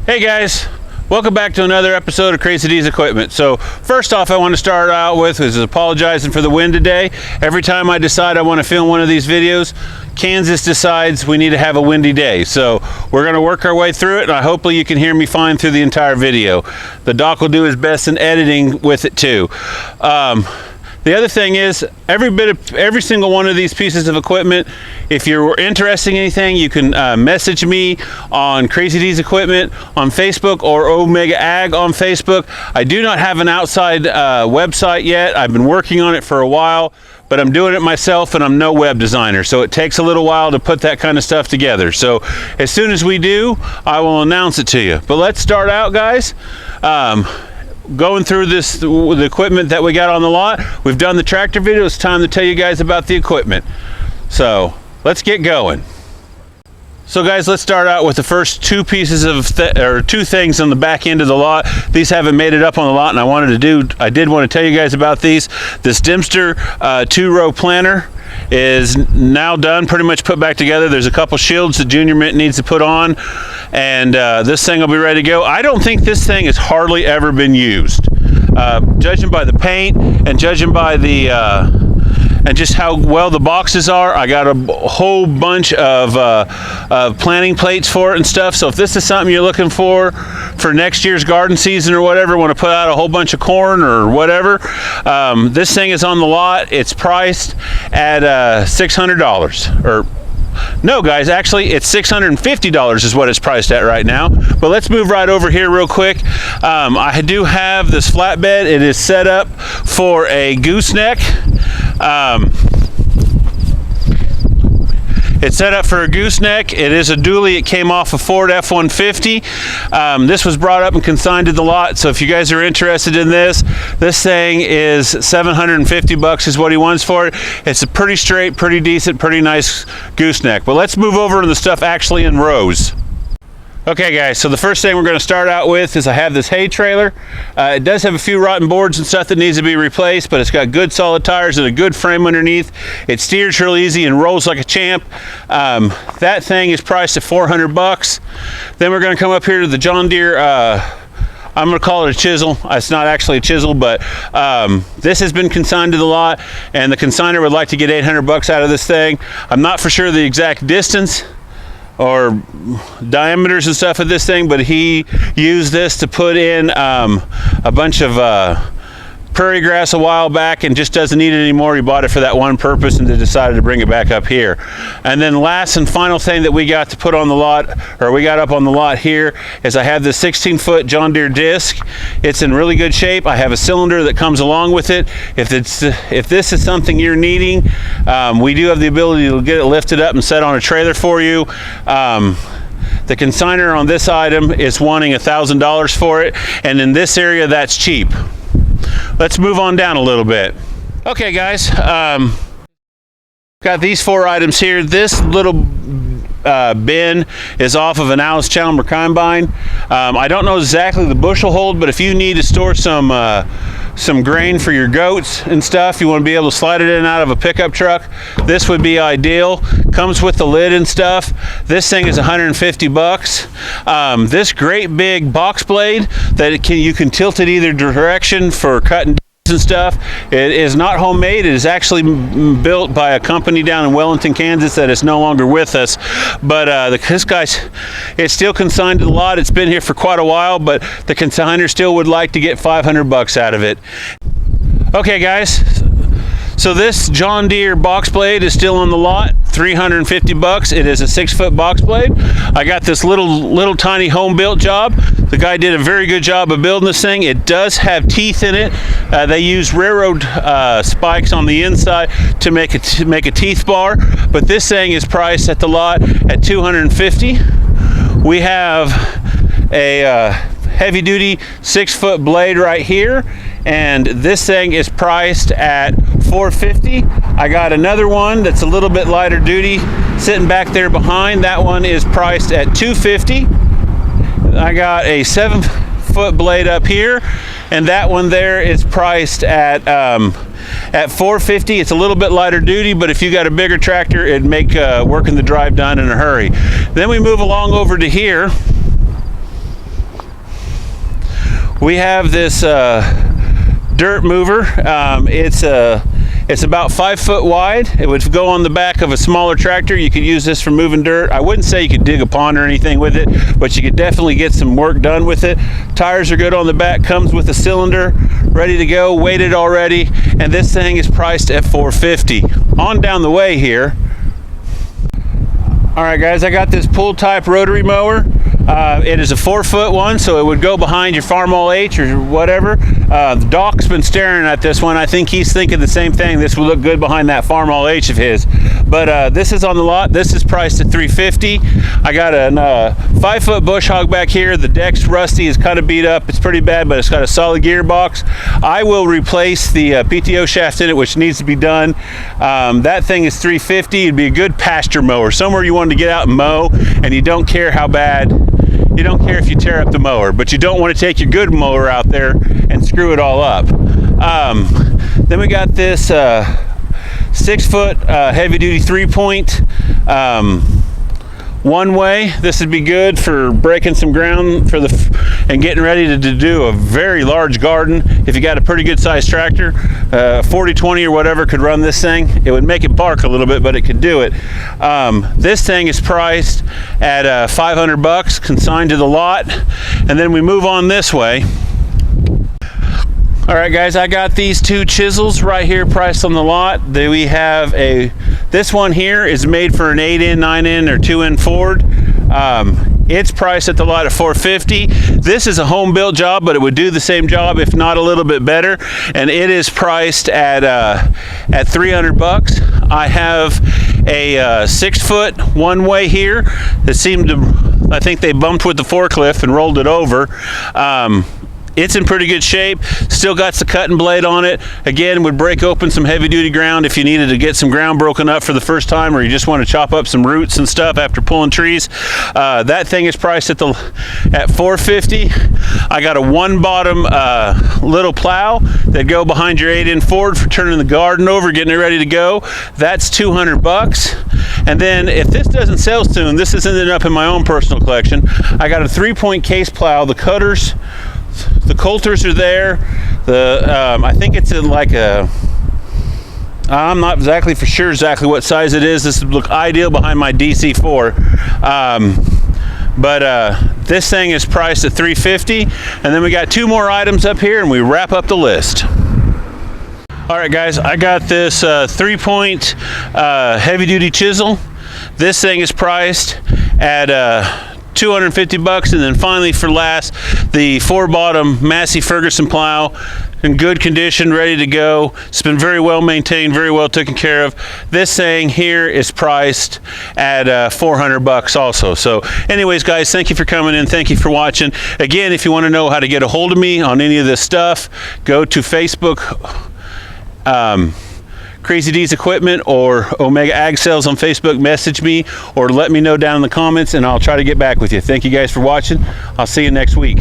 Hey guys, welcome back to another episode of Crazy D's Equipment. So first off, I want to start out with is apologizing for the wind today. Every time I decide I want to film one of these videos, Kansas decides we need to have a windy day. So we're going to work our way through it, and hopefully you can hear me fine through the entire video. The doc will do his best in editing with it too. The other thing is, every single one of these pieces of equipment, if you're interested in anything, you can message me on Crazy D's Equipment on Facebook or Omega Ag on Facebook. I do not have an outside website yet. I've been working on it for a while, but I'm doing it myself and I'm no web designer, so it takes a little while to put that kind of stuff together. So as soon as we do, I will announce it to you. But let's start out, guys. Going through the equipment that we got on the lot. We've done the tractor video. It's time to tell you guys about the equipment. So let's get going. So guys, let's start out with the first two pieces of two things on the back end of the lot. These haven't made it up on the lot, and I did want to tell you guys about these. This Dempster 2-row planter is now done, pretty much put back together. There's a couple shields that Junior Mint needs to put on, and this thing will be ready to go. I don't think this thing has hardly ever been used. Judging by the paint and judging by the and just how well the boxes are, I got a whole bunch of planting plates for it and stuff. So if this is something you're looking for next year's garden season or whatever, want to put out a whole bunch of corn or whatever, this thing is on the lot. It's priced at $600. Or no, guys, actually it's $650 is what it's priced at right now. But let's move right over here real quick. I do have this flatbed. It is set up for a gooseneck. It's set up for a gooseneck. It is a dually. It came off a Ford F-150. This was brought up and consigned to the lot. So if you guys are interested in this thing is $750 is what he wants for it. It's a pretty straight, pretty decent, pretty nice gooseneck. But let's move over to the stuff actually in rows. Okay guys, so the first thing we're going to start out with is I have this hay trailer. It does have a few rotten boards and stuff that needs to be replaced, but it's got good solid tires and a good frame underneath. It steers real easy and rolls like a champ. That thing is priced at $400. Then we're going to come up here to the John Deere, I'm going to call it a chisel. It's not actually a chisel, but this has been consigned to the lot, and the consignor would like to get $800 out of this thing. I'm not for sure the exact distance or diameters and stuff of this thing, but he used this to put in a bunch of prairie grass a while back and just doesn't need it anymore. He bought it for that one purpose and then decided to bring it back up here. And then last and final thing that we got to put on the lot, or we got up on the lot here, is I have this 16-foot John Deere disc. It's in really good shape. I have a cylinder that comes along with it. If this is something you're needing, we do have the ability to get it lifted up and set on a trailer for you. The consignor on this item is wanting $1,000 for it, and in this area that's cheap. Let's move on down a little bit. Okay guys, got these four items here. This little bin is off of an Alice Chalmers combine. I don't know exactly the bushel hold, but if you need to store some grain for your goats and stuff, you want to be able to slide it in and out of a pickup truck, this would be ideal. Comes with the lid and stuff. This thing is $150. This great big box blade that you can tilt it either direction for cutting and stuff. It is not homemade. It is actually built by a company down in Wellington, Kansas that is no longer with us. But this guy's, it's still consigned to the lot. It's been here for quite a while, but the consignor still would like to get $500 out of it. Okay guys, so this John Deere box blade is still on the lot, $350. It is a 6-foot box blade. I got this little tiny home built job. The guy did a very good job of building this thing. It does have teeth in it. They use railroad spikes on the inside to make a teeth bar, but this thing is priced at the lot at $250. We have a heavy duty 6-foot blade right here, and this thing is priced at $450. I got another one that's a little bit lighter duty sitting back there behind. That one is priced at $250. I got a 7-foot blade up here, and that one there is priced at $450. It's a little bit lighter duty, but if you got a bigger tractor, it'd make working the drive done in a hurry. Then we move along over to here. we have this dirt mover. It's about 5 foot wide. It would go on the back of a smaller tractor. You could use this for moving dirt. I wouldn't say you could dig a pond or anything with it, but you could definitely get some work done with it. Tires are good on the back, comes with a cylinder, ready to go, weighted already, and this thing is priced at $450. On down the way here. All right guys, I got this pull type rotary mower. It is a 4 foot one, so it would go behind your Farmall H or whatever. The Doc's been staring at this one. I think he's thinking the same thing. This would look good behind that Farmall H of his. But this is on the lot. This is priced at $350. I got a 5 foot bush hog back here. The deck's rusty, it's kind of beat up. It's pretty bad, but it's got a solid gearbox. I will replace the PTO shaft in it, which needs to be done. That thing is $350. It'd be a good pasture mower, somewhere you want to get out and mow, and you don't care how bad. You don't care if you tear up the mower, but you don't want to take your good mower out there and screw it all up. Then we got this 6 foot heavy duty 3-point one way. This would be good for breaking some ground for and getting ready to do a very large garden. If you got a pretty good sized tractor, 40-20 or whatever could run this thing. It would make it bark a little bit, but it could do it. This thing is priced at $500, consigned to the lot. And then we move on this way. All right guys, I got these two chisels right here priced on the lot. We have this one here is made for an 8-in, 9-in, or 2-in Ford. It's priced at the lot at $450. This is a home built job, but it would do the same job, if not a little bit better. And it is priced at $300. I have a 6 foot one way here that seemed to, I think they bumped with the forklift and rolled it over. It's in pretty good shape. Still got the cutting blade on it. Again, would break open some heavy duty ground if you needed to get some ground broken up for the first time, or you just want to chop up some roots and stuff after pulling trees. That thing is priced at $450. I got a one bottom little plow that go behind your 8-in Ford for turning the garden over, getting it ready to go. That's $200. And then if this doesn't sell soon, this is ending up in my own personal collection. I got a 3-point case plow. The cutters, the coulters are there. I think it's in like I'm not exactly for sure exactly what size it is. This would look ideal behind my DC4. This thing is priced at $350. And then we got 2 more items up here and we wrap up the list. All right guys, I got this 3-point heavy duty chisel. This thing is priced at $250. And then finally for last, the 4-bottom Massey Ferguson plow, in good condition, ready to go. It's been very well maintained, very well taken care of. This thing here is priced at $400 also. So anyways guys, thank you for coming in, thank you for watching. Again, if you want to know how to get a hold of me on any of this stuff, go to Facebook, Crazy D's Equipment, or Omega Ag Sales on Facebook. Message me or let me know down in the comments and I'll try to get back with you. Thank you guys for watching. I'll see you next week.